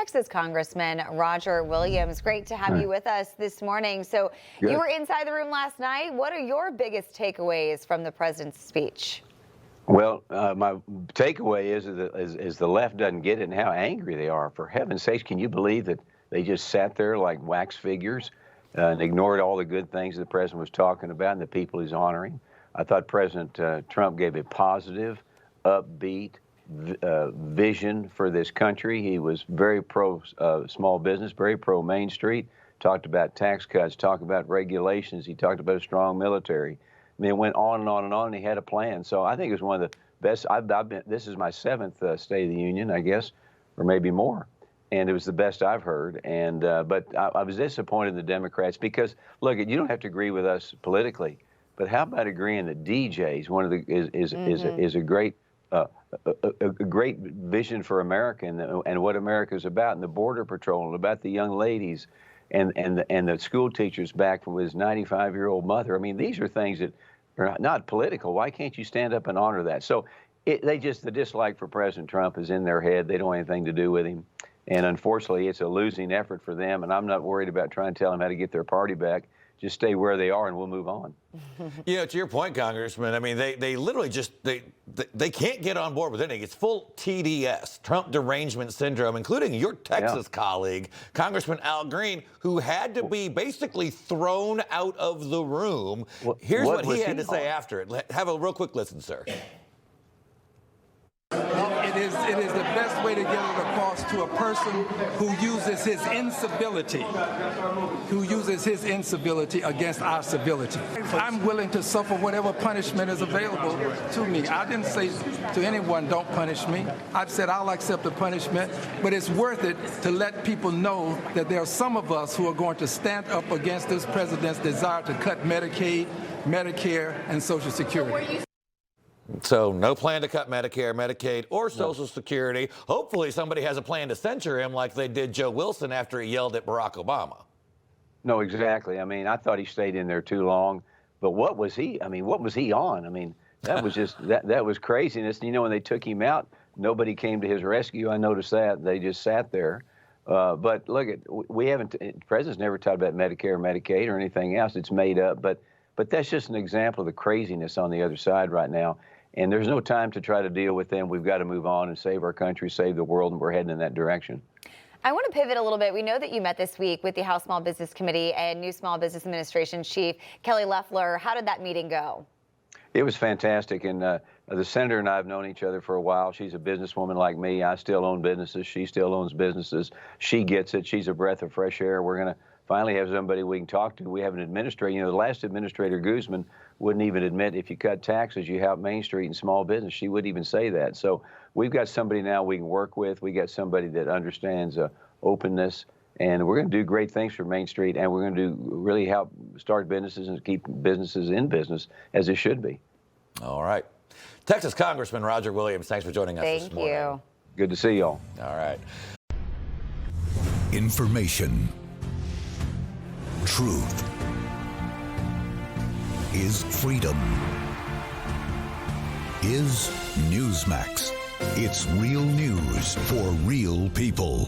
Texas Congressman Roger Williams. Great to have you with us this morning. So you were inside the room last night. What are your biggest takeaways from the president's speech? Well, my takeaway is the left doesn't get it and how angry they are. For heaven's sakes, can you believe that they just sat there like wax figures and ignored all the good things the president was talking about and the people he's honoring? I thought President Trump gave a positive, upbeat vision for this country. He was very pro small business, very pro Main Street, talked about tax cuts, talked about regulations. He talked about a strong military. I mean, it went on and on and on, and he had a plan. So I think it was one of the best. This is my 7th State of the Union, I guess, or maybe more. And it was the best I've heard. And but I was disappointed in the Democrats because, look, you don't have to agree with us politically, but how about agreeing that DJ's one of the is a great great vision for America and what America's about, and the Border Patrol, and about the young ladies and the school teachers back from his 95-year-old mother. I mean, these are things that are not political. Why can't you stand up and honor that? So the dislike for President Trump is in their head. They don't want anything to do with him. And unfortunately, it's a losing effort for them. And I'm not worried about trying to tell them how to get their party back. Just stay where they are and we'll move on. You know, to your point, Congressman, I mean, they literally just, they can't get on board with anything. It's full TDS, Trump derangement syndrome, including your Texas colleague, Congressman Al Green, who had to be basically thrown out of the room. Here's what he had to say after it. Have a real quick listen, sir. It is the best way to get it across to a person who uses his incivility against our civility. I'm willing to suffer whatever punishment is available to me. I didn't say to anyone, don't punish me. I've said I'll accept the punishment, but it's worth it to let people know that there are some of us who are going to stand up against this president's desire to cut Medicaid, Medicare, and Social Security. So no plan to cut Medicare, Medicaid, or Social Security. Hopefully somebody has a plan to censure him like they did Joe Wilson after he yelled at Barack Obama. No, exactly. I mean, I thought he stayed in there too long. But what was he? I mean, what was he on? I mean, that was just that was craziness. You know, when they took him out, nobody came to his rescue. I noticed that. They just sat there. But look, the president's never talked about Medicare, Medicaid, or anything else. It's made up. But that's just an example of the craziness on the other side right now. And there's no time to try to deal with them. We've got to move on and save our country, save the world, and we're heading in that direction. I want to pivot a little bit. We know that you met this week with the House Small Business Committee and new Small Business Administration Chief Kelly Loeffler. How did that meeting go? It was fantastic. And the senator and I have known each other for a while. She's a businesswoman like me. I still own businesses. She still owns businesses. She gets it. She's a breath of fresh air. We're going to finally have somebody we can talk to. We have an administrator. You know, the last administrator, Guzman, wouldn't even admit if you cut taxes, you help Main Street and small business. She wouldn't even say that. So we've got somebody now we can work with. We got somebody that understands openness, and we're going to do great things for Main Street, and we're going to really help start businesses and keep businesses in business as it should be. All right. Texas Congressman Roger Williams, thanks for joining us this morning. Thank you. Good to see y'all. All right. Information. Truth is freedom. Is Newsmax. It's real news for real people.